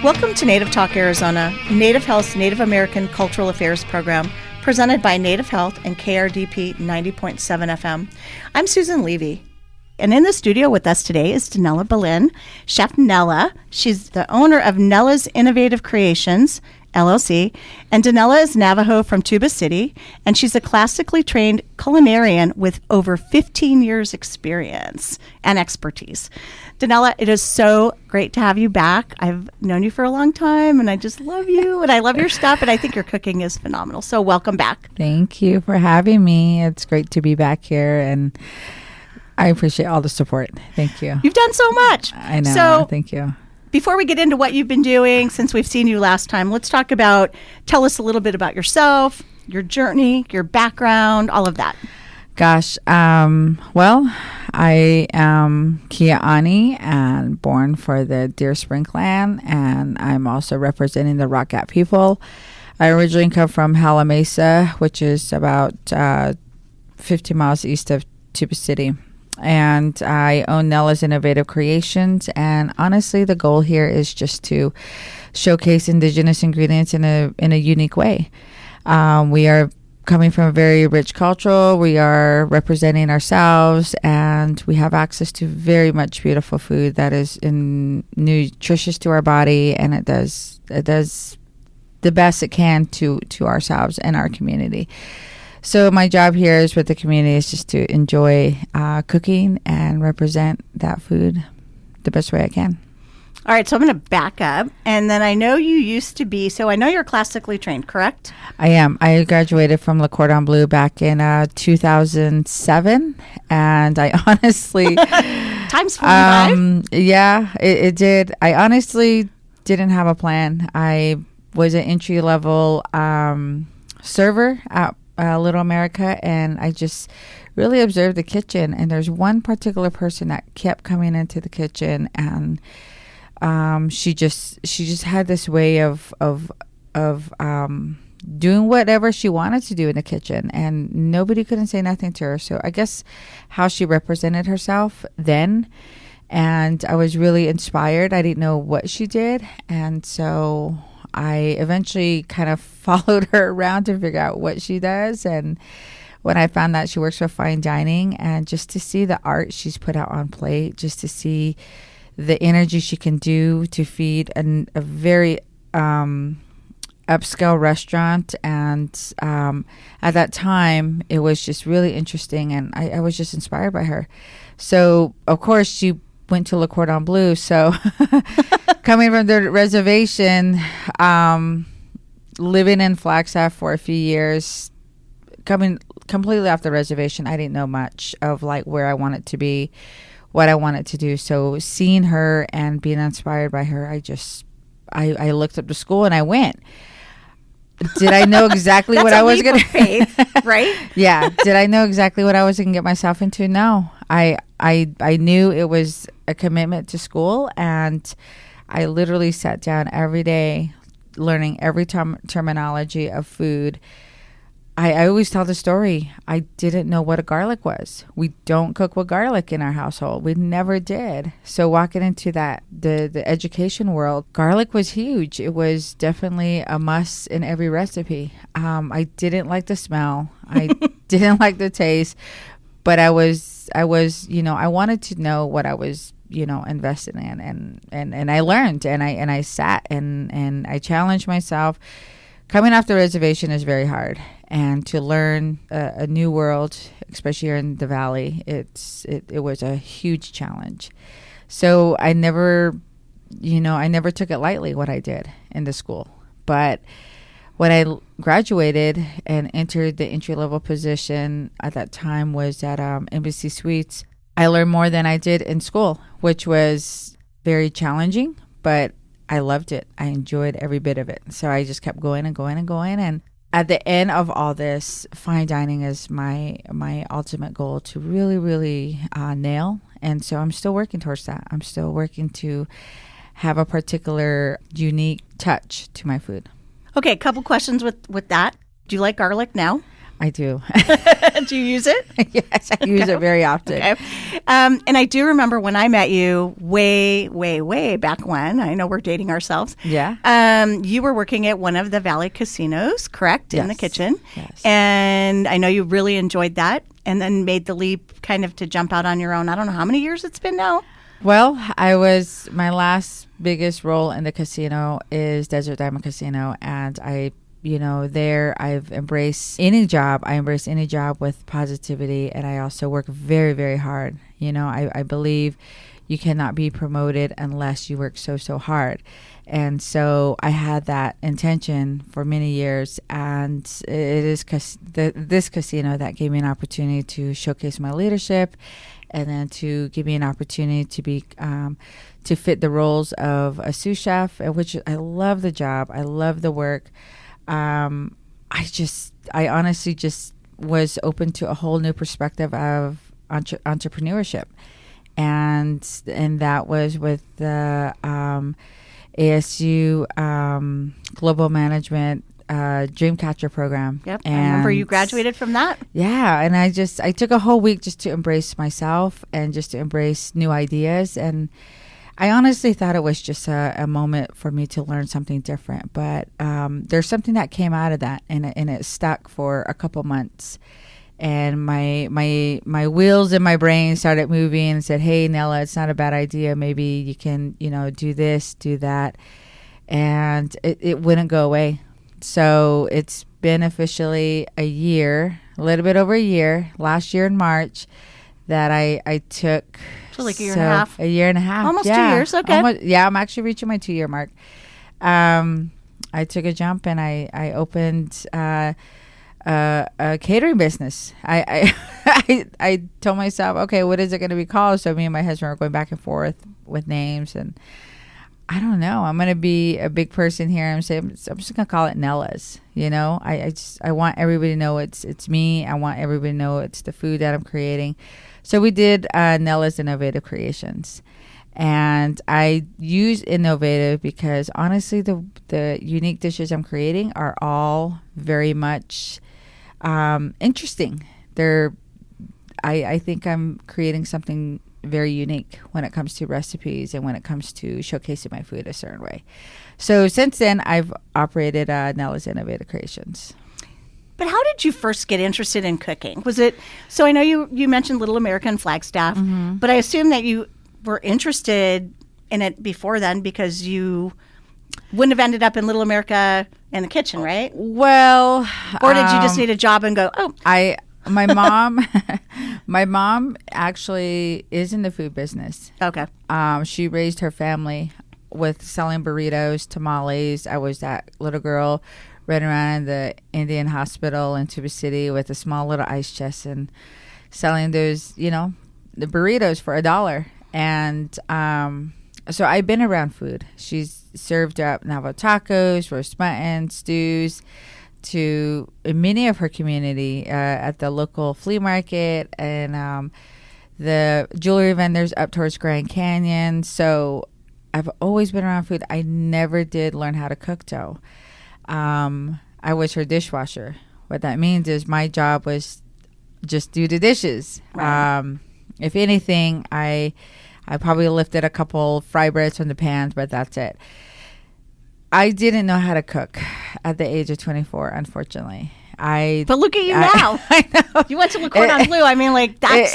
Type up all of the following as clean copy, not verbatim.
Welcome to Native Talk Arizona, Native Health's Native American Cultural Affairs program, presented by Native Health and KRDP 90.7 FM. I'm Susan Levy, and in the studio with us today is Denella Belin, Chef Nella. She's the owner of Nella's Innovative Kreations, LLC, and Denella is Navajo from Tuba City, and she's a classically trained culinarian with over 15 years experience and expertise. Denella, it is so great to have you back. I've known you for a long time, and I just love you, and I love your stuff, and I think your cooking is phenomenal. So welcome back. Thank you for having me. It's great to be back here, and I appreciate all the support. Thank you. You've done so much. I know. So, thank you. Before we get into what you've been doing since we've seen you last time, let's talk about, tell us a little bit about yourself, your journey, your background, all of that. Gosh, well, I am Kia'ani and born for the Deer Spring clan, and I'm also representing the Rock Gap people. I originally come from Hala Mesa, which is about 50 miles east of Tuba City. And I own Nella's Innovative Kreations, and honestly, the goal here is just to showcase indigenous ingredients in a unique way. We are coming from a very rich culture. We are representing ourselves, and we have access to very much beautiful food that is nutritious to our body, and it does the best it can to ourselves and our community. So my job here is with the community is just to enjoy cooking and represent that food the best way I can. All right, so I'm going to back up. And then I know you used to be, so I know you're classically trained, correct? I am. I graduated from Le Cordon Bleu back in 2007. And I honestly... Time's flying by. Yeah, it did. I honestly didn't have a plan. I was an entry-level server at Little America, and I just really observed the kitchen. And there's one particular person that kept coming into the kitchen, and she just had this way of doing whatever she wanted to do in the kitchen, and nobody couldn't say nothing to her. So I guess how she represented herself then, and I was really inspired. I didn't know what she did, and so I eventually kind of followed her around to figure out what she does. And when I found that she works for fine dining, and just to see the art she's put out on plate, just to see the energy she can do to feed a very upscale restaurant. And at that time, it was just really interesting, and I was just inspired by her. So, of course, she went to Le Cordon Bleu. So coming from the reservation, living in Flagstaff for a few years, coming completely off the reservation, I didn't know much of like where I wanted to be, what I wanted to do. So seeing her and being inspired by her, I looked up to school and I went. Did I know exactly what I was going to faith, right? Yeah. Did I know exactly what I was going to get myself into? No. I knew it was a commitment to school, and I literally sat down every day learning every terminology of food. I always tell the story. I didn't know what a garlic was. We don't cook with garlic in our household. We never did. So walking into the education world, garlic was huge. It was definitely a must in every recipe. I didn't like the smell. I didn't like the taste, but I was, I wanted to know what I was, invested in, and I learned, and I sat and I challenged myself. Coming off the reservation is very hard, and to learn a new world, especially here in the valley, it was a huge challenge. So I never took it lightly what I did in the school. But when I graduated and entered the entry-level position at that time was at Embassy Suites, I learned more than I did in school, which was very challenging, but I loved it. I enjoyed every bit of it. So I just kept going and going and going. And at the end of all this, fine dining is my ultimate goal to really, really nail. And so I'm still working towards that. I'm still working to have a particular unique touch to my food. Okay, a couple questions with that. Do you like garlic now? I do. Do you use it? Yes, I use it very often. Okay. And I do remember when I met you way, way, way back when. I know we're dating ourselves. Yeah. You were working at one of the Valley casinos, correct? In the Yes. kitchen. Yes. And I know you really enjoyed that and then made the leap kind of to jump out on your own. I don't know how many years it's been now. Well, my last biggest role in the casino is Desert Diamond Casino. And there I've embraced any job. I embrace any job with positivity. And I also work very, very hard. I believe you cannot be promoted unless you work so, so hard. And so I had that intention for many years. And it is this casino that gave me an opportunity to showcase my leadership, and then to give me an opportunity to be to fit the roles of a sous chef, which I love the job. I love the work. I honestly just was open to a whole new perspective of entrepreneurship, and that was with the ASU Global Management Dreamcatcher program. Yep. And I remember you graduated from that. Yeah. And I took a whole week just to embrace myself and just to embrace new ideas. And I honestly thought it was just a moment for me to learn something different. But there's something that came out of that, and it stuck for a couple months. And my wheels in my brain started moving and said, "Hey, Nella, it's not a bad idea. Maybe you can, do this, do that." And it wouldn't go away. So it's been officially a little bit over a year, last year in March, that I took. So like a year and a half. A year and a half. Almost yeah. 2 years. Okay. I'm actually reaching my 2-year mark. I took a jump and I opened a catering business. I told myself, okay, what is it going to be called? So me and my husband were going back and forth with names, and I don't know. I'm going to be a big person here. I'm just going to call it Nella's. I want everybody to know it's me. I want everybody to know it's the food that I'm creating. So we did Nella's Innovative Kreations. And I use innovative because honestly, the unique dishes I'm creating are all very much interesting. I think I'm creating something very unique when it comes to recipes and when it comes to showcasing my food a certain way. So since then, I've operated Nella's Innovative Kreations. But how did you first get interested in cooking? Was it, so I know you mentioned Little American Flagstaff, but I assume that you were interested in it before then because you wouldn't have ended up in Little America in the kitchen, right? Well, or did you just need a job and go, my mom actually is in the food business. Okay. She raised her family with selling burritos, tamales. I was that little girl running around in the Indian hospital in Tuba City with a small little ice chest and selling those, the burritos for $1. And so I've been around food. She's served up Navajo tacos, roast mutton, stews to many of her community at the local flea market and the jewelry vendors up towards Grand Canyon. So I've always been around food. I never did learn how to cook though. I was her dishwasher. What that means is my job was just do the dishes. Right. If anything, I probably lifted a couple fry breads from the pans, but that's it. I didn't know how to cook at the age of 24, unfortunately. But look at you now. I know. You went to Le Cordon Bleu. I mean, like that's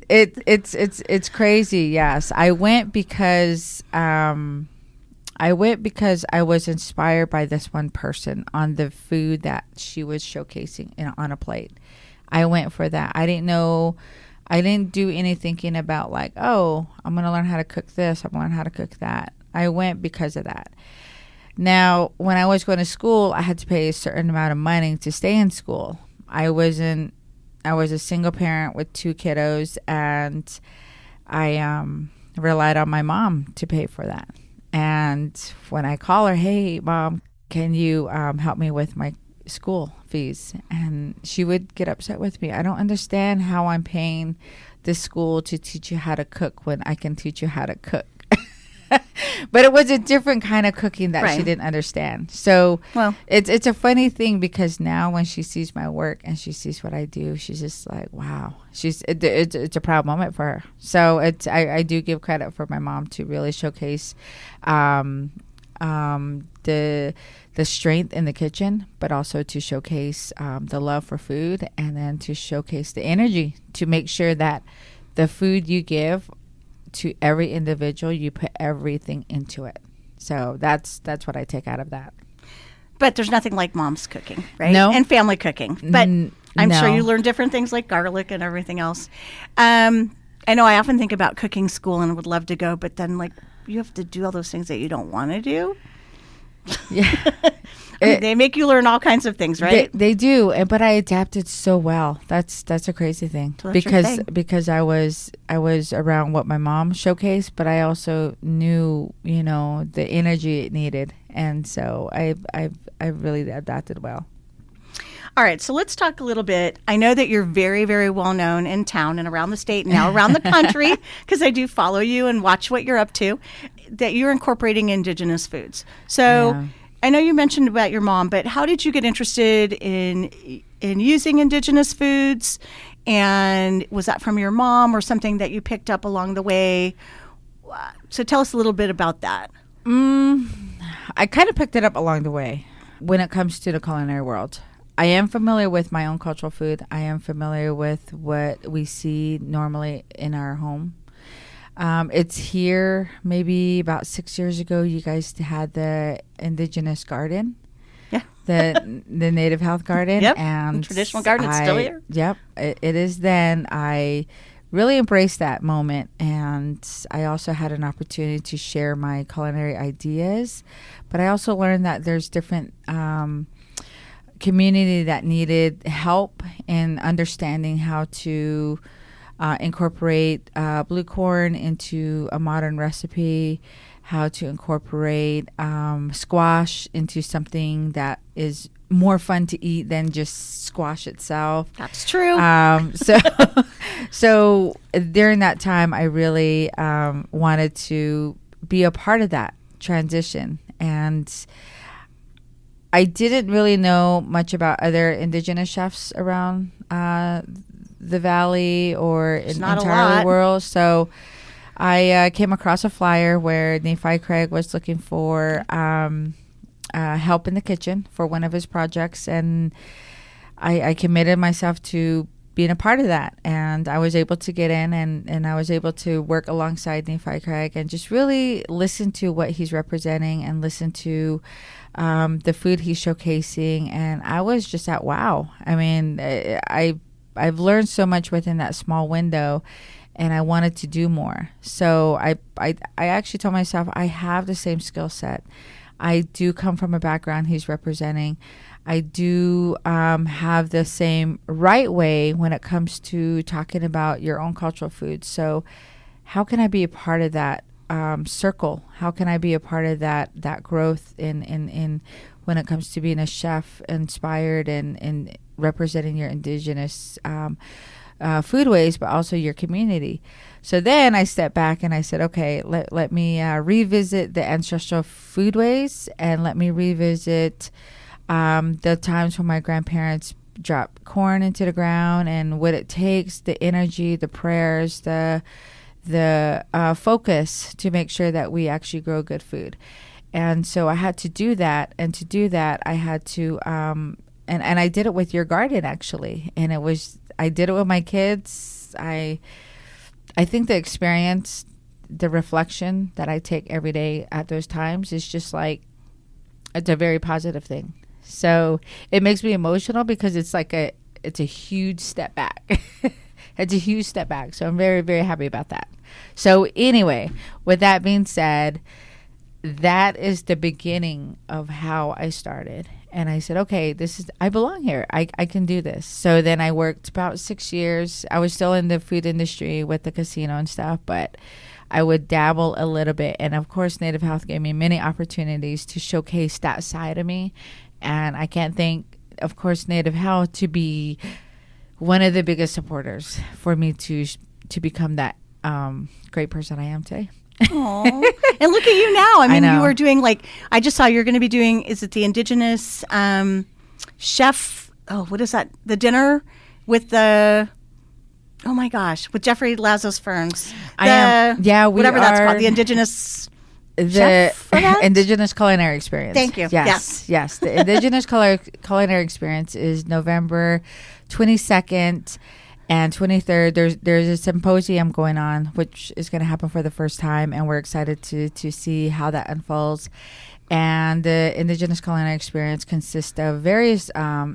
it's crazy. Yes, I went because I was inspired by this one person on the food that she was showcasing on a plate. I went for that. I didn't do any thinking about like, oh, I'm going to learn how to cook this. I'm going to learn how to cook that. I went because of that. Now, when I was going to school, I had to pay a certain amount of money to stay in school. I was a single parent with 2 kiddos, and I relied on my mom to pay for that. And when I call her, hey, Mom, can you help me with my school fees? And she would get upset with me. I don't understand how I'm paying this school to teach you how to cook when I can teach you how to cook. But it was a different kind of cooking that she Right. didn't understand. So Well, it's a funny thing because now when she sees my work and she sees what I do, she's just like, wow. It's a proud moment for her. So I do give credit for my mom to really showcase the strength in the kitchen, but also to showcase the love for food, and then to showcase the energy to make sure that the food you give to every individual, you put everything into it. So that's what I take out of that. but there's nothing like mom's cooking, right? No. And family cooking. But I'm sure no. you learn different things like garlic and everything else. I know I often think about cooking school and would love to go, but then like you have to do all those things that you don't want to do. Yeah. I mean, they make you learn all kinds of things, right? They do, but I adapted so well. That's a crazy thing, So that's your thing. because I was around what my mom showcased, but I also knew the energy it needed, and so I really adapted well. All right, so let's talk a little bit. I know that you're very, very well known in town and around the state and now around the country, because I do follow you and watch what you're up to, that you're incorporating indigenous foods. So Yeah. I know you mentioned about your mom, but how did you get interested in using indigenous foods? And was that from your mom or something that you picked up along the way? So tell us a little bit about that. I kind of picked it up along the way when it comes to the culinary world. I am familiar with my own cultural food. I am familiar with what we see normally in our home. It's here maybe about 6 years ago. You guys had the indigenous garden. Yeah. The Native Health Garden. Yep. And The traditional garden, it's still here. Yep. It is then. I really embraced that moment, and I also had an opportunity to share my culinary ideas. But I also learned that there's different community that needed help in understanding how to incorporate blue corn into a modern recipe, how to incorporate squash into something that is more fun to eat than just squash itself. That's true. So during that time, I really wanted to be a part of that transition, and I didn't really know much about other indigenous chefs around the valley or in not a entirely lot. world. So I came across a flyer where Nephi Craig was looking for help in the kitchen for one of his projects, and I committed myself to being a part of that, and I was able to get in, and I was able to work alongside Nephi Craig and just really listen to what he's representing and listen to the food he's showcasing, and I was just at wow. I mean, I've learned so much within that small window, and I wanted to do more. So I actually told myself I have the same skill set. I do come from a background he's representing. I do have the same right way when it comes to talking about your own cultural food. So how can I be a part of that circle? How can I be a part of that growth in when it comes to being a chef inspired and representing your indigenous foodways, but also your community? So then I stepped back and I said, okay, let me revisit the ancestral foodways, and let me revisit the times when my grandparents dropped corn into the ground, and what it takes, the energy, the prayers, the focus to make sure that we actually grow good food. And so I had to do that, and to do that I had to and I did it with your garden, actually, and I did it with my kids. I think the experience, the reflection that I take every day at those times is just like, it's a very positive thing. So it makes me emotional because it's a huge step back. It's a huge step back. So I'm very, very happy about that. So anyway, with that being said, that is the beginning of how I started. And I said, okay, I belong here. I can do this. So then I worked about 6 years. I was still in the food industry with the casino and stuff, but I would dabble a little bit. And of course, Native Health gave me many opportunities to showcase that side of me. And I can't thank, of course, Native Health to be one of the biggest supporters for me to become that great person I am today. Oh, and look at you now. I mean, know. you were doing I just saw you're going to be doing, is it the Indigenous chef? Oh, what is that? The dinner with the, oh my gosh, with Jeffrey Lazos Ferns. Whatever that's called, the Indigenous chef for that? Indigenous Culinary Experience. Thank you. Yes. The Indigenous Culinary Experience is November 22nd and 23rd. There's a symposium going on, which is going to happen for the first time, and we're excited to see how that unfolds. And the Indigenous Culinary Experience consists of various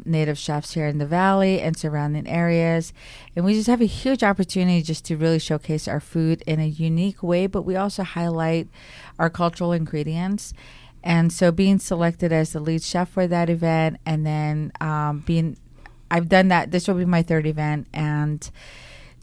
Native chefs here in the Valley and surrounding areas. And we just have a huge opportunity just to really showcase our food in a unique way, but we also highlight our cultural ingredients. And so being selected as the lead chef for that event, and then I've done that. This will be my third event, and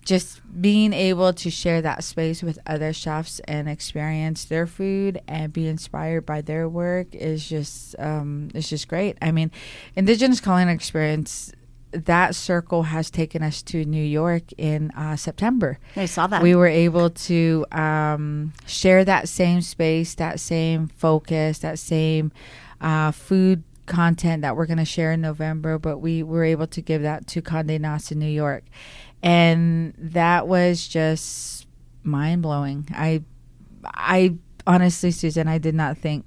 just being able to share that space with other chefs and experience their food and be inspired by their work is just it's just great. I mean, Indigenous Culinary Experience, that circle has taken us to New York in September. I saw that. We were able to share that same space, that same focus, that same food content that we're going to share in November, but we were able to give that to Condé Nast in New York. And that was just mind-blowing. I honestly, Susan, I did not think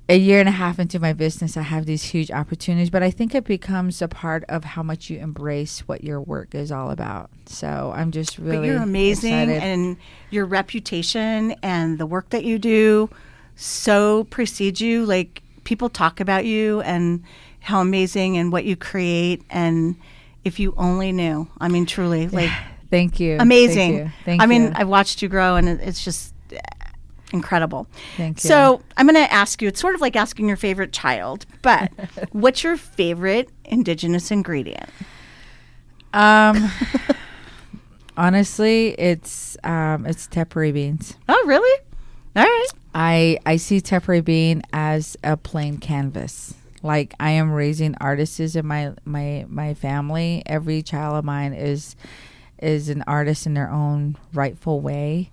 a year and a half into my business, I have these huge opportunities, but I think it becomes a part of how much you embrace what your work is all about. So I'm just really But you're amazing, excited. and your reputation and the work that you do so precedes you. Like, people talk about you and how amazing and what you create, and if you only knew. I mean, truly, like, Thank you. Amazing. Thank I you. mean, I've watched you grow, and it's just incredible. Thank you. So I'm going to ask you, it's sort of like asking your favorite child, but what's your favorite Indigenous ingredient? Honestly, it's tepary beans. Oh, really? All right. I see tepary bean as a plain canvas. Like, I am raising artists in my family. Every child of mine is an artist in their own rightful way.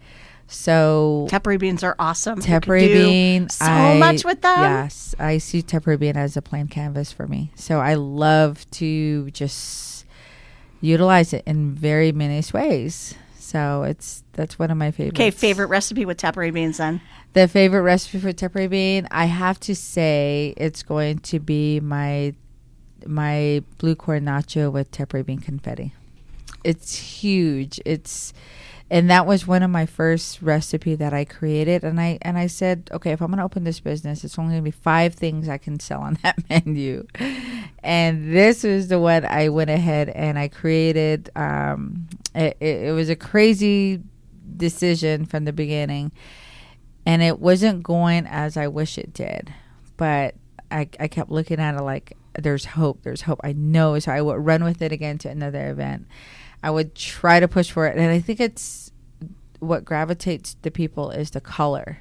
So Tepary beans are awesome. tepary bean, so much with them. Yes, I see tepary bean as a plain canvas for me. So I love to just utilize it in very many ways. So that's one of my favorites. Okay, favorite recipe with tepary beans then? The favorite recipe for tepary bean, I have to say it's going to be my blue corn nacho with tepary bean confetti. It's huge. And that was one of my first recipe that I created. And I said, okay, if I'm going to open this business, it's only going to be 5 things I can sell on that menu. And this is the one I went ahead and I created. It was a crazy decision from the beginning. And it wasn't going as I wish it did. But I kept looking at it like, there's hope. I know. So I would run with it again to another event. I would try to push for it. And I think it's what gravitates to people is the color,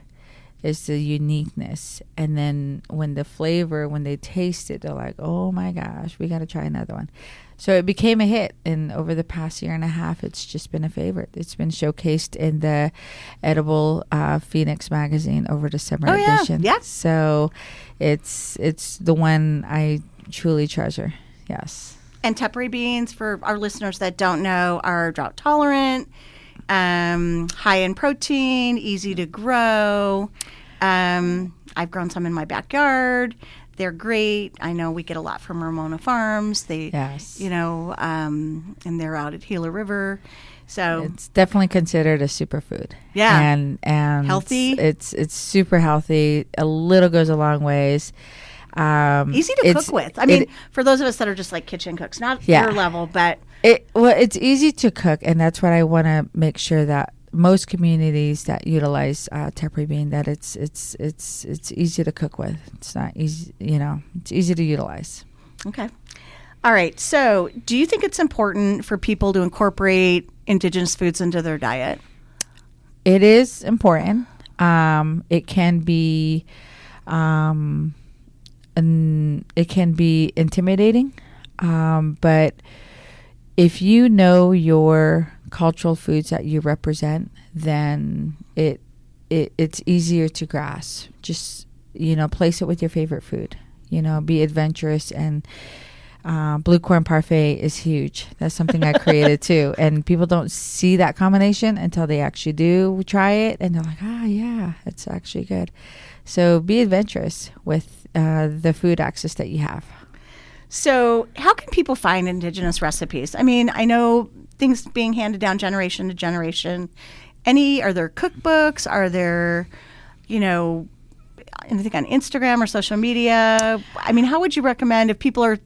is the uniqueness. And then when they taste it, they're like, oh my gosh, we got to try another one. So it became a hit. And over the past year and a half, it's just been a favorite. It's been showcased in the Edible Phoenix magazine over the summer edition. Yeah. So it's the one I truly treasure. Yes. And tepary beans, for our listeners that don't know, are drought tolerant, high in protein, easy to grow. I've grown some in my backyard. They're great. I know we get a lot from Ramona Farms. Yes. And they're out at Gila River. So it's definitely considered a superfood. Yeah. And healthy. It's super healthy. A little goes a long ways. Easy to cook with. I mean, for those of us that are just like kitchen cooks, not your level, but it's easy to cook, and that's what I want to make sure that most communities that utilize tepary bean, that it's easy to cook with. It's not easy, it's easy to utilize. Okay. All right. So, do you think it's important for people to incorporate Indigenous foods into their diet? It is important. It can be. And it can be intimidating, but if you know your cultural foods that you represent, then it's easier to grasp. Just, place it with your favorite food. Be adventurous, and blue corn parfait is huge. That's something I created too. And people don't see that combination until they actually do try it, and they're like, yeah, it's actually good. So be adventurous with the food access that you have. So how can people find Indigenous recipes? I mean, I know things being handed down generation to generation. Are there cookbooks? Are there, anything on Instagram or social media? I mean, how would you recommend if people are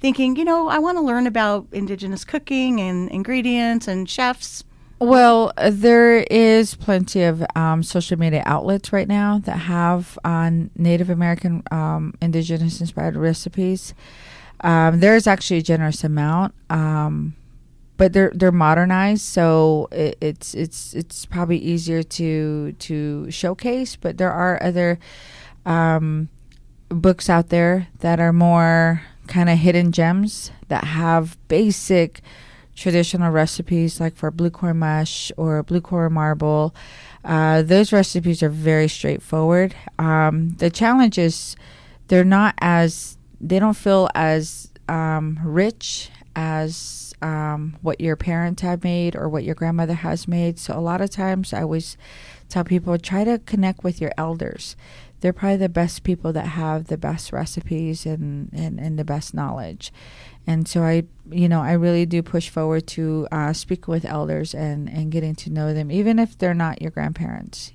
thinking, I want to learn about Indigenous cooking and ingredients and chefs? Well, there is plenty of social media outlets right now that have Native American Indigenous inspired recipes. There's actually a generous amount, but they're modernized, so it's probably easier to showcase. But there are other books out there that are more kind of hidden gems that have basic traditional recipes, like for blue corn mush or blue corn marble. Those recipes are very straightforward. The challenge is they don't feel as rich as what your parents have made or what your grandmother has made. So a lot of times I always tell people, try to connect with your elders. They're probably the best people that have the best recipes and the best knowledge. And so I really do push forward to speak with elders and getting to know them, even if they're not your grandparents.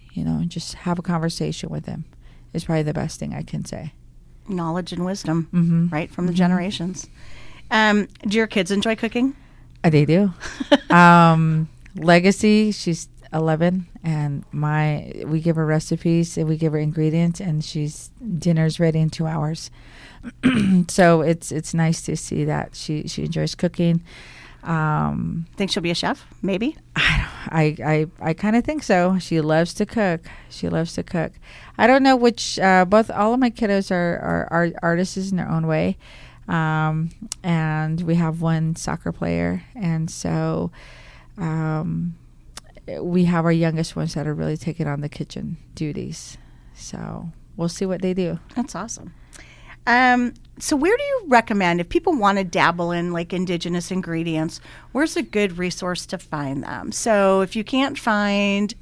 Just have a conversation with them is probably the best thing I can say. Knowledge and wisdom, right, from the generations. Do your kids enjoy cooking? They do. Legacy, she's 11, and we give her recipes and we give her ingredients, and dinner's ready in 2 hours. So it's nice to see that she enjoys cooking. Think she'll be a chef? Maybe. I kind of think so. She loves to cook. I don't know which. All of my kiddos are artists in their own way, and we have one soccer player, and so we have our youngest ones that are really taking on the kitchen duties. So we'll see what they do. That's awesome. So where do you recommend, if people want to dabble in like Indigenous ingredients, where's a good resource to find them? So if you can't find,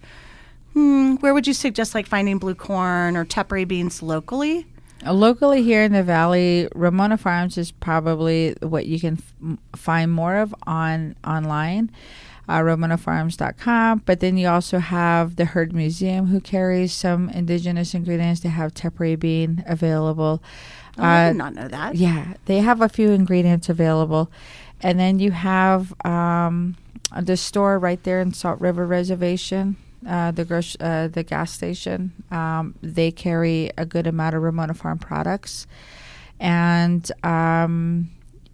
where would you suggest like finding blue corn or tepary beans locally? Locally here in the Valley, Ramona Farms is probably what you can find more of online. RamonaFarms.com, but then you also have the Herd Museum, who carries some Indigenous ingredients. They have tepary bean available. I did not know that. Yeah, they have a few ingredients available. And then you have the store right there in Salt River Reservation, the gas station. They carry a good amount of Ramona Farm products. And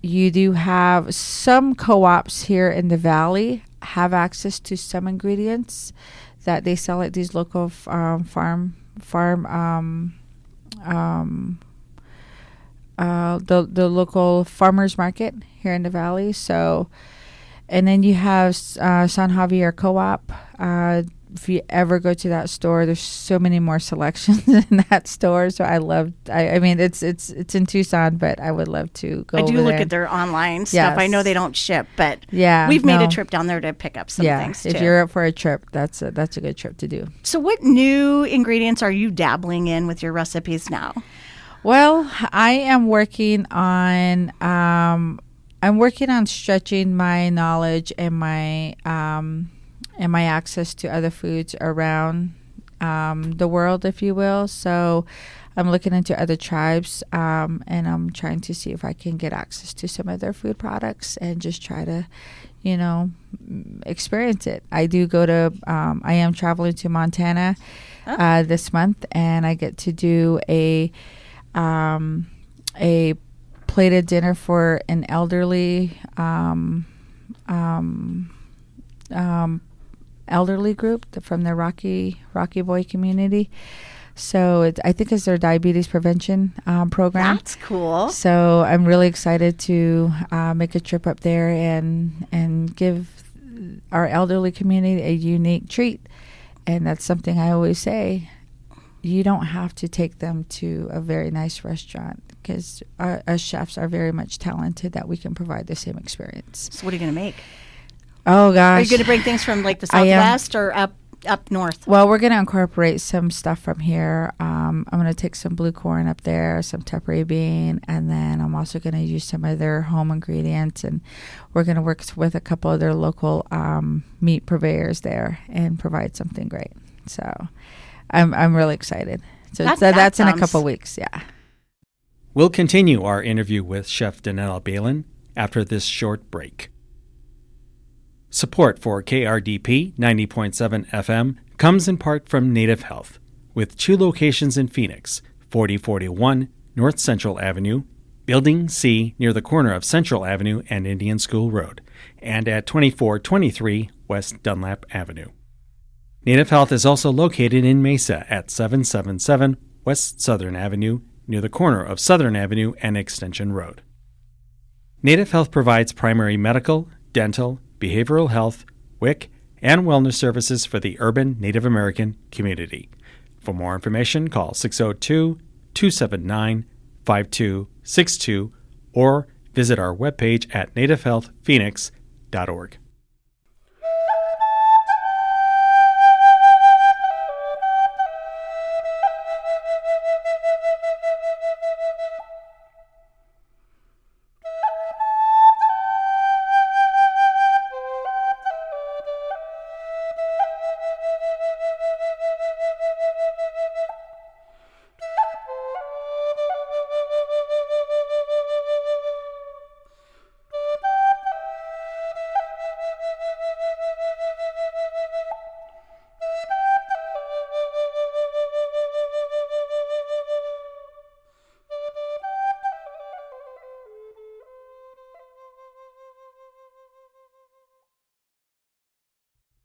you do have some co-ops here in the Valley have access to some ingredients that they sell at these local the local farmers market here in the Valley. So, and then you have San Javier Co-op. If you ever go to that store, there's so many more selections in that store. So I mean, it's in Tucson, but I would love to go. I do over look there. at their online stuff. Yes. I know they don't ship, but yeah, we've made a trip down there to pick up some things too. If you're up for a trip, that's a good trip to do. So what new ingredients are you dabbling in with your recipes now? Well, I am working on stretching my knowledge and my access to other foods around the world, if you will. So I'm looking into other tribes, and I'm trying to see if I can get access to some of their food products and just try to, experience it. I do go to, I am traveling to Montana this month, and I get to do a plated dinner for an elderly elderly group from the Rocky Boy community. So I think it's their diabetes prevention program. That's cool. So I'm really excited to make a trip up there and give our elderly community a unique treat. And that's something I always say. You don't have to take them to a very nice restaurant because our chefs are very much talented that we can provide the same experience. So what are you going to make? Oh, gosh. Are you going to bring things from like the Southwest or up north? Well, we're going to incorporate some stuff from here. I'm going to take some blue corn up there, some tapere bean, and then I'm also going to use some of their home ingredients. And we're going to work with a couple of their local meat purveyors there and provide something great. So I'm really excited. So that's in a couple weeks. Yeah. We'll continue our interview with Chef Denella Belin after this short break. Support for KRDP 90.7 FM comes in part from Native Health, with 2 locations in Phoenix, 4041 North Central Avenue, Building C near the corner of Central Avenue and Indian School Road, and at 2423 West Dunlap Avenue. Native Health is also located in Mesa at 777 West Southern Avenue, near the corner of Southern Avenue and Extension Road. Native Health provides primary medical, dental, behavioral health, WIC, and wellness services for the urban Native American community. For more information, call 602-279-5262 or visit our webpage at nativehealthphoenix.org.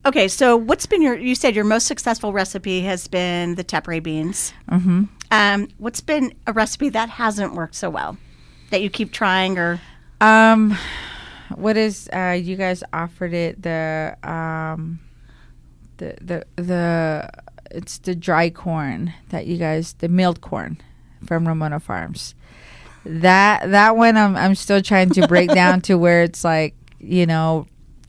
Okay, so what's been you said your most successful recipe has been the tapere beans. Mm-hmm. What's been a recipe that hasn't worked so well that you keep trying or? What is, you guys offered it it's the dry corn that you guys, the milled corn from Ramona Farms. That one I'm still trying to break down to where it's like,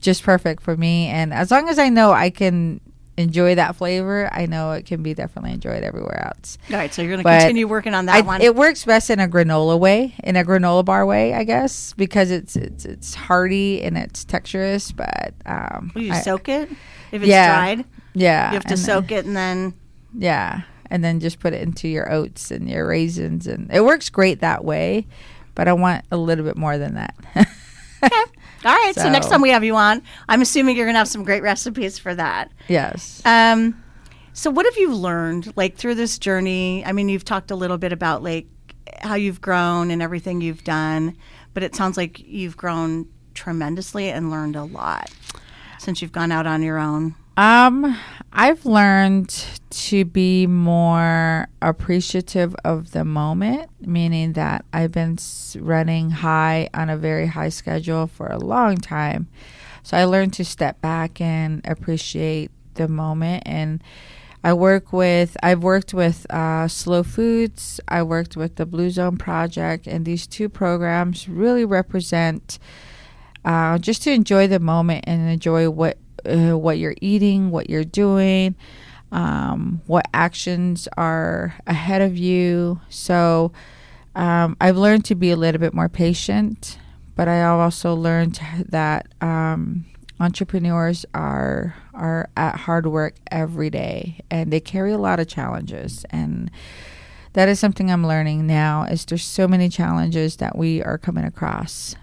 just perfect for me. And as long as I know I can enjoy that flavor, I know it can be definitely enjoyed everywhere else. All right, so you're going to continue working on that one. It works best in a granola bar way, I guess, because it's hearty and it's texturous. But will you soak it if it's dried? Yeah, you have to soak it and then and then just put it into your oats and your raisins, and it works great that way. But I want a little bit more than that. Okay. All right, so next time we have you on, I'm assuming you're going to have some great recipes for that. Yes. So what have you learned, like, through this journey? I mean, you've talked a little bit about, like, how you've grown and everything you've done, but it sounds like you've grown tremendously and learned a lot since you've gone out on your own. I've learned to be more appreciative of the moment, meaning that I've been running high on a very high schedule for a long time. So I learned to step back and appreciate the moment. And I've worked with Slow Foods. I worked with the Blue Zone Project, and these 2 programs really represent just to enjoy the moment and enjoy what you're eating, what you're doing, what actions are ahead of you. So I've learned to be a little bit more patient, but I also learned that entrepreneurs are at hard work every day, and they carry a lot of challenges. And that is something I'm learning now, is there's so many challenges that we are coming across.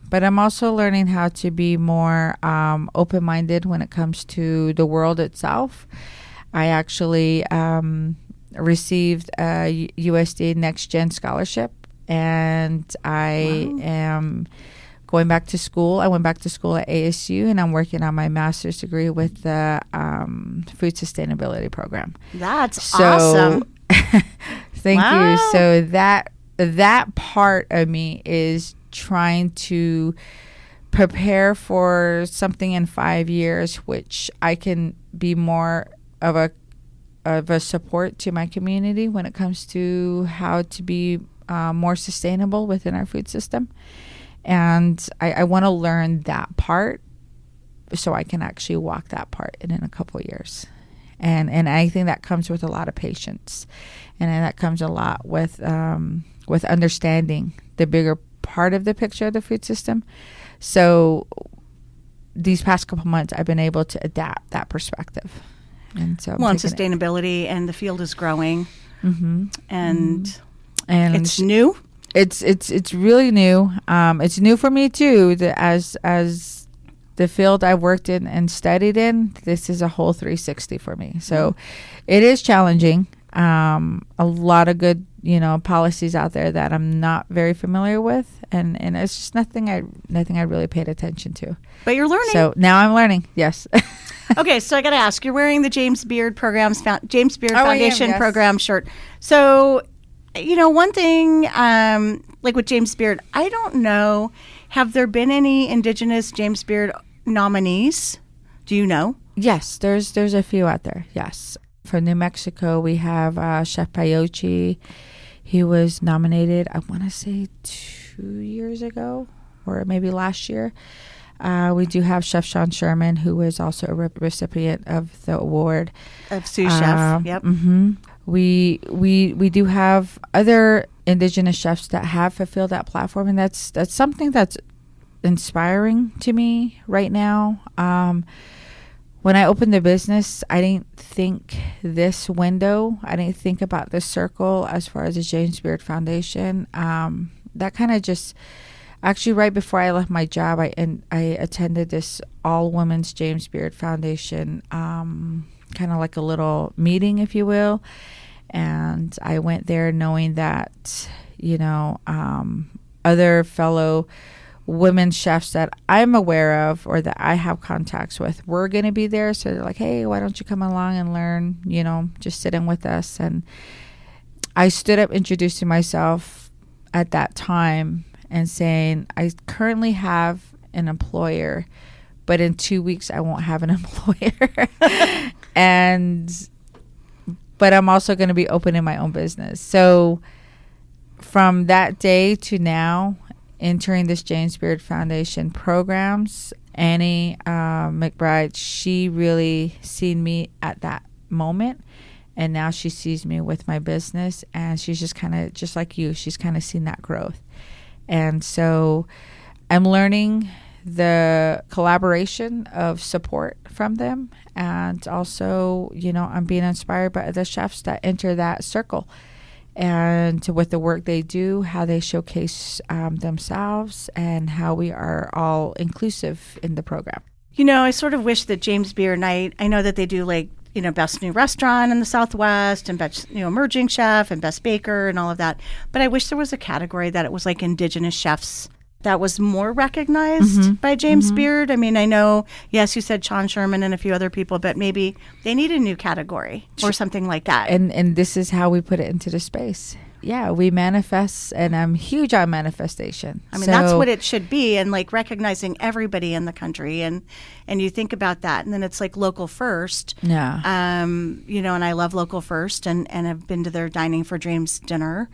But I'm also learning how to be more open-minded when it comes to the world itself. I actually received a USDA Next Gen scholarship, and I am going back to school. I went back to school at ASU, and I'm working on my master's degree with the food sustainability program. That's awesome. Thank you. So that part of me is trying to prepare for something in 5 years, which I can be more of a support to my community when it comes to how to be more sustainable within our food system. And I want to learn that part so I can actually walk that part in a couple of years. And I think that comes with a lot of patience, and that comes a lot with understanding the bigger part of the picture of the food system. So these past couple months, I've been able to adapt that perspective. And so, and sustainability, and the field is growing, and it's new. It's really new. It's new for me too. As the field I worked in and studied in, this is a whole 360 for me. So it is challenging. A lot of good, policies out there that I'm not very familiar with, and it's just nothing I really paid attention to. But you're learning. So now I'm learning. Yes. Okay, so I got to ask. You're wearing the James Beard Foundation yes. program shirt. So, one thing, like with James Beard, I don't know. Have there been any Indigenous James Beard nominees? Do you know? Yes, there's a few out there. Yes. For New Mexico, we have Chef Payochi. He was nominated, I want to say 2 years ago, or maybe last year. We do have Chef Sean Sherman, who is also a recipient of the award of sous chef. Yep. Mm-hmm. We do have other Indigenous chefs that have fulfilled that platform, and that's something that's inspiring to me right now. When I opened the business, I didn't think this window. I didn't think about this circle as far as the James Beard Foundation. That kind of just, actually right before I left my job, I attended this all women's James Beard Foundation, kind of like a little meeting, if you will. And I went there knowing that, other fellow women chefs that I'm aware of or that I have contacts with were going to be there. So they're like, hey, why don't you come along and learn, just sit in with us. And I stood up introducing myself at that time and saying, I currently have an employer, but in 2 weeks I won't have an employer. But I'm also going to be opening my own business. So from that day to now, entering this James Beard Foundation programs, Annie McBride, she really seen me at that moment, and now she sees me with my business, and she's just kind of just like you. She's kind of seen that growth, and so I'm learning the collaboration of support from them, and also I'm being inspired by the chefs that enter that circle. And with the work they do, how they showcase themselves, and how we are all inclusive in the program. I sort of wish that James Beard, and I know that they do best new restaurant in the Southwest, and best emerging chef, and best baker, and all of that. But I wish there was a category that it was like Indigenous chefs that was more recognized by James Beard. I mean, I know, yes, you said Sean Sherman and a few other people, but maybe they need a new category or something like that. And this is how we put it into the space. Yeah, we manifest, and I'm huge on manifestation. I mean, that's what it should be, and recognizing everybody in the country, and you think about that, and then it's local first. Yeah. And I love Local First, and I've been to their Dining for Dreams dinner,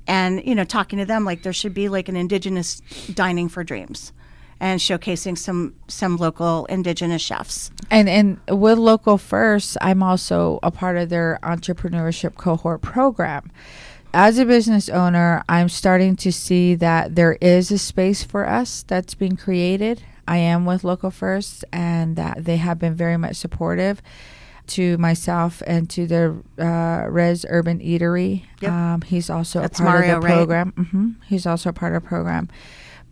and talking to them, there should be an Indigenous Dining for Dreams, and showcasing some local Indigenous chefs. And with Local First, I'm also a part of their entrepreneurship cohort program. As a business owner, I'm starting to see that there is a space for us that's being created. I am with Local First, and that they have been very much supportive to myself and to the Res Urban Eatery. Yep. He's also that's a part Mario, of the program. Right? He's also a part of the program.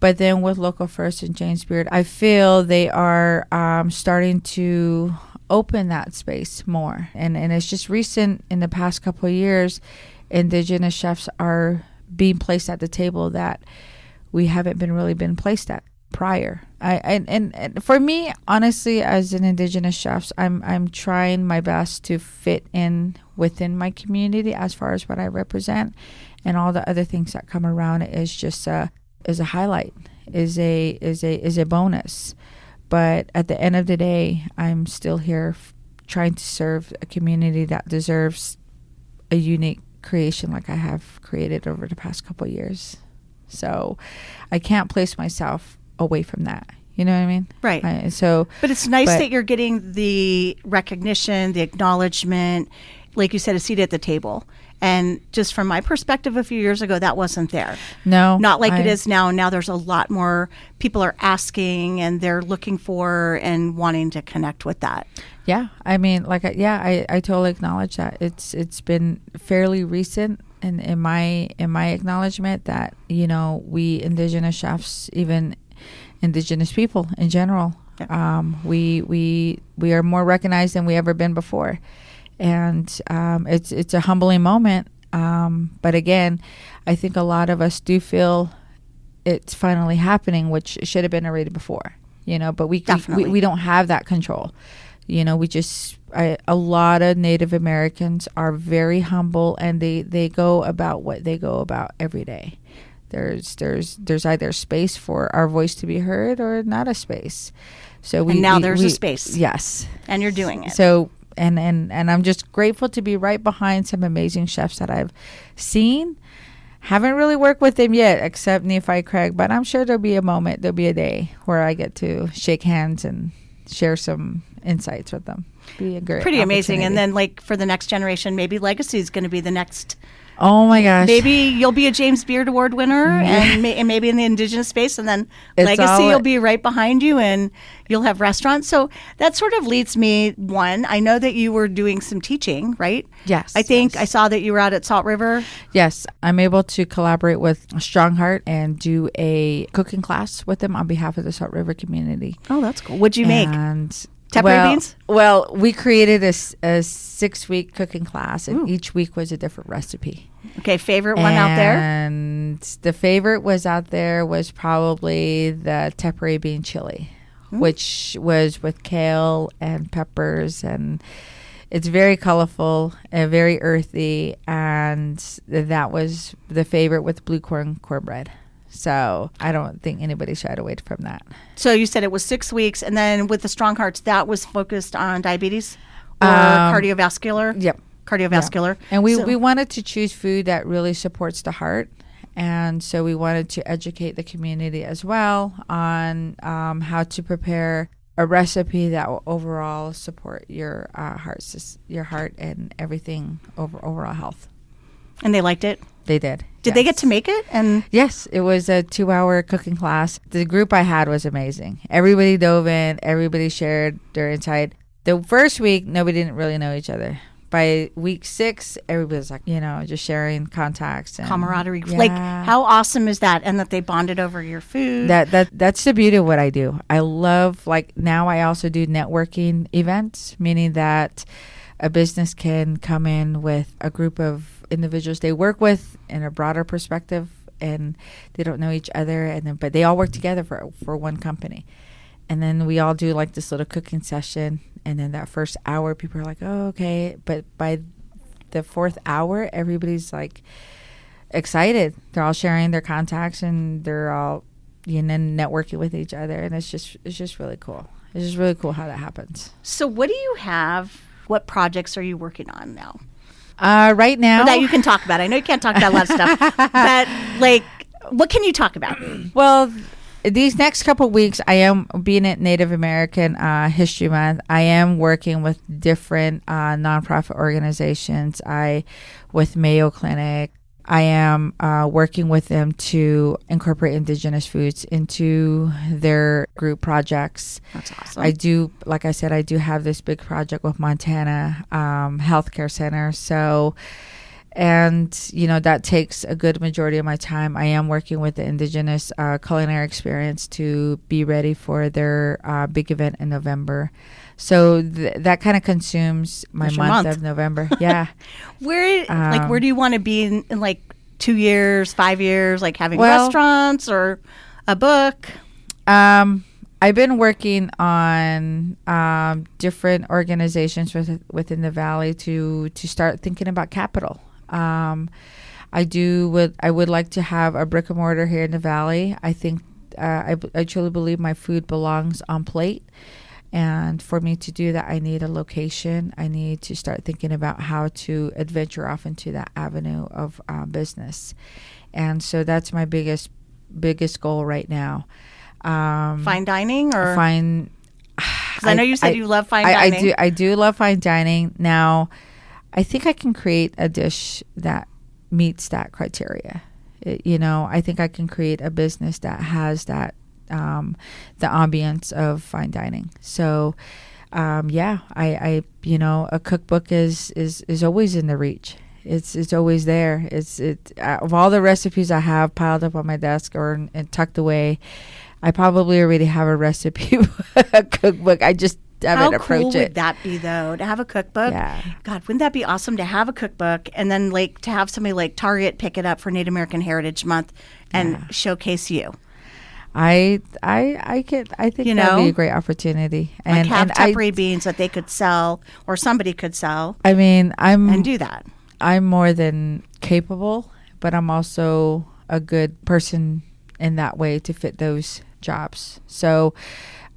But then with Local First and James Beard, I feel they are starting to open that space more. And it's just recent in the past couple of years, Indigenous chefs are being placed at the table that we haven't been placed at. prior. And for me, honestly, as an Indigenous chef, I'm trying my best to fit in within my community as far as what I represent, and all the other things that come around it is just is a highlight, is a bonus. But at the end of the day, I'm still here trying to serve a community that deserves a unique creation like I have created over the past couple of years. So I can't place myself away from that. You know what I mean? Right. But it's nice that you're getting the recognition, the acknowledgement, like you said, a seat at the table. And just from my perspective, a few years ago, that wasn't there. No. Not like it is now. Now there's a lot more people are asking and they're looking for and wanting to connect with that. Yeah. I mean, I totally acknowledge that. It's been fairly recent in my acknowledgement that, we Indigenous chefs, even Indigenous people in general, we are more recognized than we ever been before. And it's a humbling moment. But again, I think a lot of us do feel it's finally happening, which should have been already before, but we don't have that control. A lot of Native Americans are very humble, and they go about what they go about every day. There's either space for our voice to be heard or not a space. So there's a space. Yes. And you're doing it. So and I'm just grateful to be right behind some amazing chefs that I've seen. Haven't really worked with them yet, except Nephi Craig, but I'm sure there'll be a day where I get to shake hands and share some insights with them. Be a great pretty amazing. And then for the next generation, maybe Legacy is going to be the next. Oh my gosh. Maybe you'll be a James Beard Award winner and maybe in the Indigenous space, and then Legacy will be right behind you and you'll have restaurants. So that sort of leads me, I know that you were doing some teaching, right? Yes. I think I saw that you were out at Salt River. Yes. I'm able to collaborate with Strong Heart and do a cooking class with them on behalf of the Salt River community. Oh, that's cool. What'd you make? Tempeh beans? Well, we created a 6-week cooking class, and each week was a different recipe. Okay, favorite one out there? And the favorite was probably the tempeh bean chili, which was with kale and peppers, and it's very colorful and very earthy, and that was the favorite with blue cornbread. So I don't think anybody shied away from that. So you said it was 6 weeks, and then with the Strong Hearts, that was focused on diabetes or cardiovascular? Yep. Cardiovascular. Yeah. And we wanted to choose food that really supports the heart. And so we wanted to educate the community as well on how to prepare a recipe that will overall support your heart and everything overall health. And they liked it? They did. Did they get to make it? And yes, it was a 2-hour cooking class. The group I had was amazing. Everybody dove in. Everybody shared their insight. The first week, nobody didn't really know each other. By week 6, everybody was like, just sharing contacts and camaraderie. Yeah. Like, how awesome is that? And that they bonded over your food. That's the beauty of what I do. I love, now I also do networking events, meaning that a business can come in with a group of individuals they work with in a broader perspective, and they don't know each other, but they all work together for one company. And then we all do this little cooking session, and then that first hour people are like, oh, okay, but by the 4th hour everybody's excited. They're all sharing their contacts, and they're all networking with each other, and it's just really cool. It's just really cool how that happens. So what do you have? What projects are you working on now? Right now, that you can talk about. I know you can't talk about a lot of stuff, but what can you talk about? Well, these next couple of weeks, I am being at Native American History Month. I am working with different nonprofit organizations. With Mayo Clinic, I am working with them to incorporate Indigenous foods into their group projects. That's awesome. I do, like I said, I do have this big project with Montana Healthcare Center. So, and, that takes a good majority of my time. I am working with the Indigenous Culinary Experience to be ready for their big event in November. So that kind of consumes my month of November. Yeah. Where do you want to be in 2 years, 5 years, having restaurants or a book? I've been working on different organizations within the valley to start thinking about capital. I would like to have a brick and mortar here in the valley. I think I truly believe my food belongs on plate. And for me to do that, I need a location. I need to start thinking about how to adventure off into that avenue of business. And so that's my biggest goal right now. Fine dining or fine. Because I know you said you love fine dining. I do love fine dining. Now, I think I can create a dish that meets that criteria. I think I can create a business that has that the ambience of fine dining. So, I a cookbook is always in the reach. It's always there. Of all the recipes I have piled up on my desk and tucked away, I probably already have a recipe a cookbook. I just haven't approached it. How cool would that be, though, to have a cookbook? Yeah. God, wouldn't that be awesome to have a cookbook and then to have somebody like Target pick it up for Native American Heritage Month and showcase you? I think that'd be a great opportunity. And have Tupperware beans that they could sell or somebody could sell. I mean, and do that. I'm more than capable, but I'm also a good person in that way to fit those jobs. So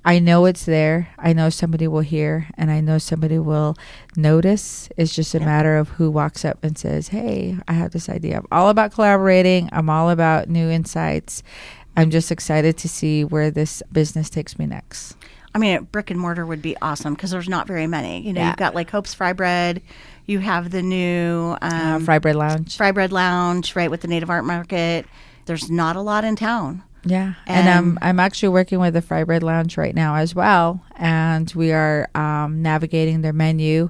I know it's there. I know somebody will hear, and I know somebody will notice. It's just a matter of who walks up and says, hey, I have this idea. I'm all about collaborating. I'm all about new insights. I'm just excited to see where this business takes me next. I mean, brick and mortar would be awesome because there's not very many. You've got like Hope's Fry Bread. You have the new Fry Bread Lounge. Fry Bread Lounge, right, with the Native Art Market. There's not a lot in town. Yeah, and I'm actually working with the Fry Bread Lounge right now as well, and we are navigating their menu.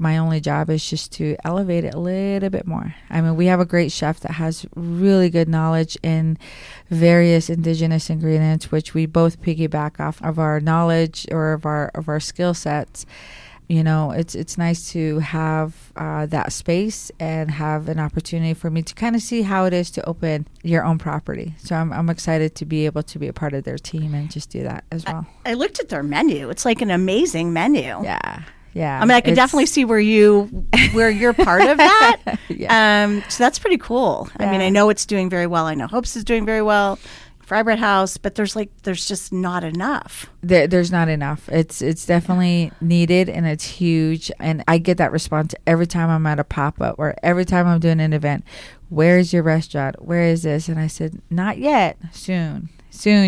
My only job is just to elevate it a little bit more. I mean, we have a great chef that has really good knowledge in various indigenous ingredients, which we both piggyback off of our knowledge or of our skill sets. It's nice to have that space and have an opportunity for me to kind of see how it is to open your own property. So I'm excited to be able to be a part of their team and just do that as well. I looked at their menu. It's like an amazing menu. Yeah. I mean, I can definitely see where you're part of that. So that's pretty cool. Yeah. I mean, I know it's doing very well. I know Hope's is doing very well. Fry Bread House, but there's just not enough. There's not enough. It's definitely needed, and it's huge. And I get that response every time I'm at a pop-up or every time I'm doing an event. Where is your restaurant? Where is this? And I said, not yet. Soon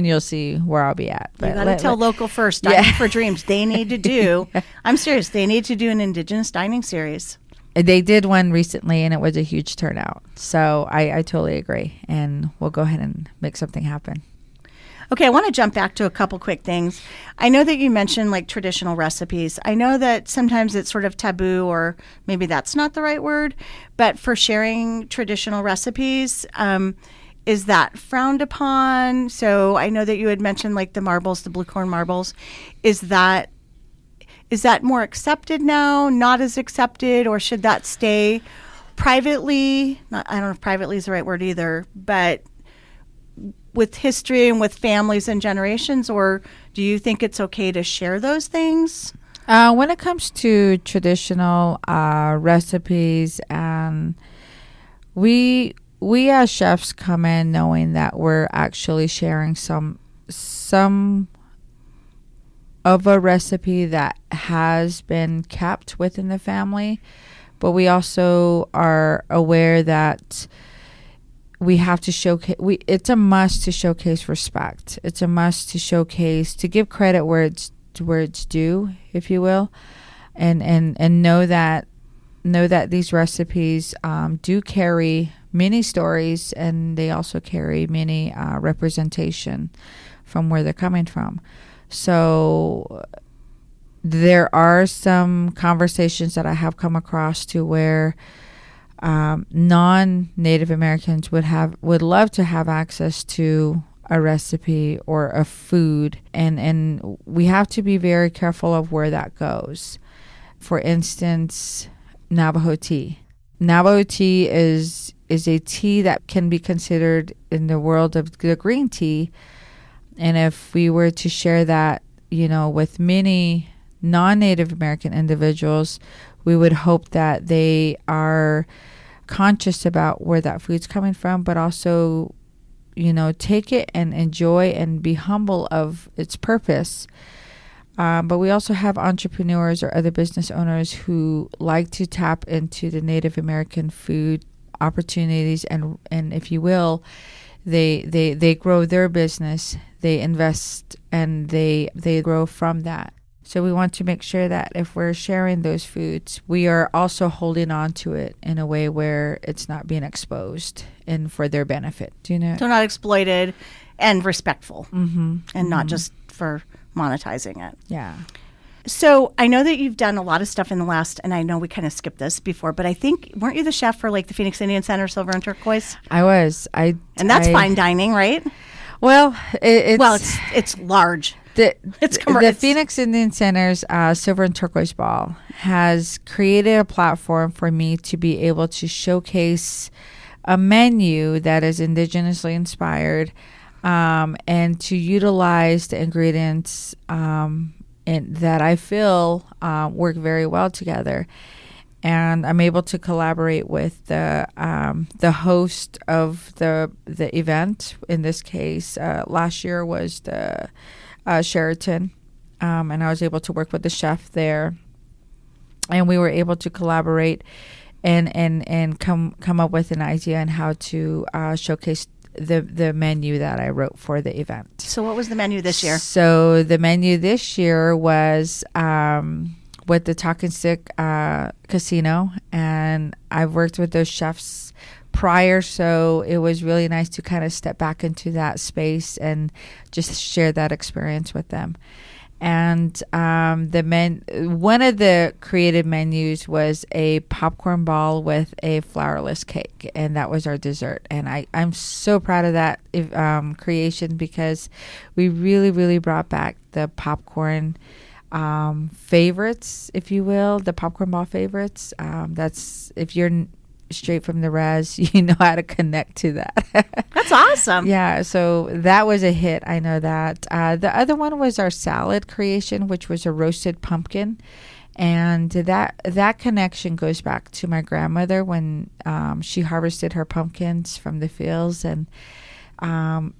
you'll see where I'll be at. But you got to tell local first. Dining for Dreams. They need to do. I'm serious. They need to do an Indigenous dining series. They did one recently, and it was a huge turnout. So I totally agree, and we'll go ahead and make something happen. Okay, I want to jump back to a couple quick things. I know that you mentioned like traditional recipes. I know that sometimes it's sort of taboo, or maybe that's not the right word, but for sharing traditional recipes, is that frowned upon? So I know that you had mentioned like the marbles, the blue corn marbles. Is that more accepted now, not as accepted, or should that stay privately? I don't know if privately is the right word either, but with history and with families and generations, or do you think it's okay to share those things? When it comes to traditional recipes, and we as chefs come in knowing that we're actually sharing some of a recipe that has been kept within the family, but we also are aware that we have to showcase. It's a must to showcase respect. It's a must to showcase, to give credit where it's due, if you will, and know that these recipes do carry many stories, and they also carry many representation from where they're coming from. So there are some conversations that I have come across to where non-Native Americans would love to have access to a recipe or a food, and we have to be very careful of where that goes. For instance, Navajo tea. Navajo tea is a tea that can be considered in the world of the green tea And if we were to share that, with many non-Native American individuals, we would hope that they are conscious about where that food's coming from, but also, take it and enjoy and be humble of its purpose. But we also have entrepreneurs or other business owners who like to tap into the Native American food opportunities, and if you will, they grow their business, they invest, and they grow from that. So we want to make sure that if we're sharing those foods, we are also holding on to it in a way where it's not being exposed and for their benefit. Do you know? So not exploited and respectful, Mm-hmm. and not just for monetizing it. Yeah. So I know that you've done a lot of stuff in the last, and I know we kind of skipped this before, but I think, weren't you the chef for like the Phoenix Indian Center, Silver and Turquoise? I was. And that's fine dining, right? Well, it's large. The Phoenix Indian Center's Silver and Turquoise Ball has created a platform for me to be able to showcase a menu that is indigenously inspired, and to utilize the ingredients that I feel work very well together. And I'm able to collaborate with the host of the event. In this case, last year was the Sheraton, and I was able to work with the chef there, and we were able to collaborate and come up with an idea on how to showcase the menu that I wrote for the event. So what was the menu this year? So the menu this year was with the Talking Stick Casino, and I've worked with those chefs prior, so it was really nice to kind of step back into that space and just share that experience with them. And one of the creative menus was a popcorn ball with a flourless cake, and that was our dessert. And I'm so proud of that creation, because we really, really brought back the popcorn favorites, if you will, the popcorn ball favorites. That's, if you're straight from the res, you know how to connect to that. That's awesome. Yeah, so that was a hit. I know that. The other one was our salad creation, which was a roasted pumpkin. And that connection goes back to my grandmother when she harvested her pumpkins from the fields, and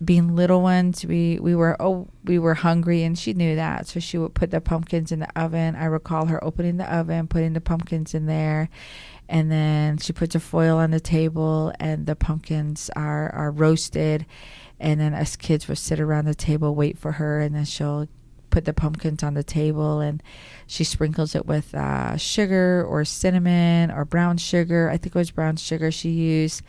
being little ones, we were hungry, and she knew that, so she would put the pumpkins in the oven. I recall her opening the oven, putting the pumpkins in there, and then she puts a foil on the table, and the pumpkins are roasted, and then us kids would sit around the table, wait for her, and then she'll put the pumpkins on the table, and she sprinkles it with sugar or cinnamon or brown sugar. I think it was brown sugar she used,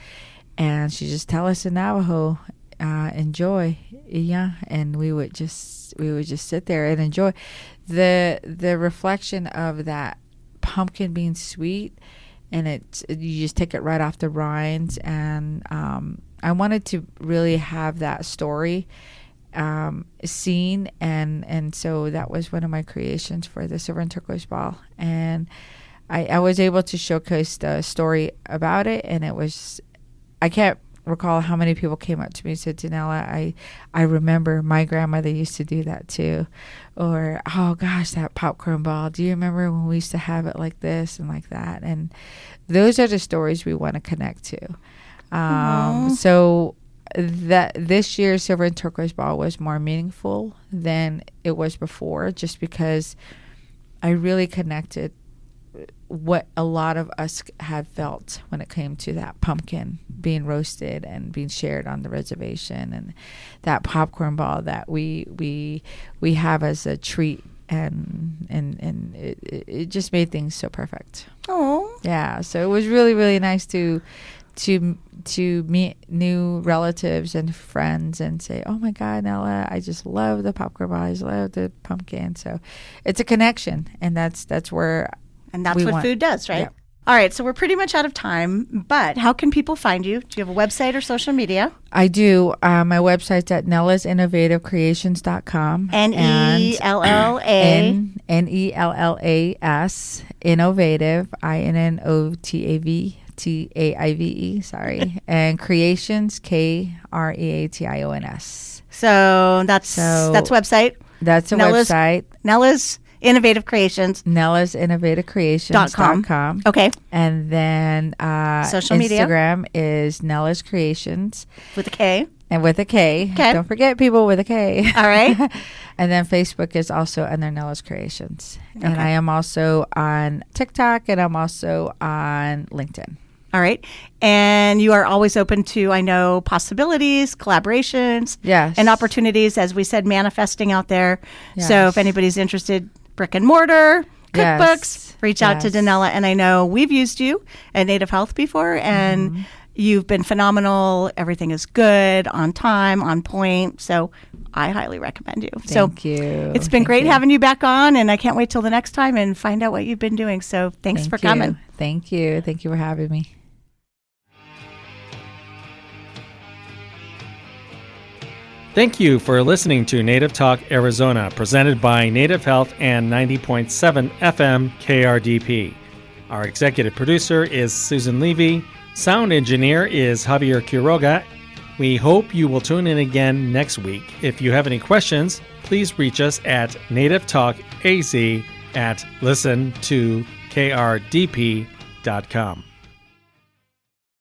and she just tell us in Navajo, enjoy, yeah, and we would just sit there and enjoy the reflection of that pumpkin being sweet, and you just take it right off the rinds. And I wanted to really have that story seen, and so that was one of my creations for the Silver and Turquoise Ball, and I was able to showcase the story about it. And it was, I can't recall how many people came up to me and said, Denella, I remember my grandmother used to do that too, or, oh gosh, that popcorn ball, do you remember when we used to have it like this and like that? And those are the stories we want to connect to. So that this year's Silver and Turquoise Ball was more meaningful than it was before, just because I really connected what a lot of us have felt when it came to that pumpkin being roasted and being shared on the reservation, and that popcorn ball that we have as a treat, and it just made things so perfect. Oh, yeah. So it was really, really nice to meet new relatives and friends and say, oh my God, Nella, I just love the popcorn ball, I just love the pumpkin. So it's a connection, and that's where. And that's what food does, right? Yeah. All right, so we're pretty much out of time, but how can people find you? Do you have a website or social media? I do. My website's at nellasinnovativecreations.com. Nella. Nellas, innovative, INNOTAV, Taive, sorry, and Kreations, Kreations. So that's website. That's a Nella's website. Nella's Innovative Creations. Nella's Innovative Creations.com. Okay. And then social media. Instagram is Nella's Creations. With a K. And with a K. Okay. Don't forget people with a K. All right. And then Facebook is also under Nella's Creations. Okay. And I am also on TikTok, and I'm also on LinkedIn. All right. And you are always open to, I know, possibilities, collaborations, Yes. and opportunities, as we said, manifesting out there. Yes. So if anybody's interested, brick and mortar, cookbooks, reach out to Denella. And I know we've used you at Native Health before, and you've been phenomenal. Everything is good, on time, on point. So I highly recommend you. Thank you. It's been great having you back on, and I can't wait till the next time and find out what you've been doing. So thanks for coming. Thank you. Thank you for having me. Thank you for listening to Native Talk Arizona, presented by Native Health and 90.7 FM KRDP. Our executive producer is Susan Levy. Sound engineer is Javier Quiroga. We hope you will tune in again next week. If you have any questions, please reach us at nativetalkaz@listentokrdp.com.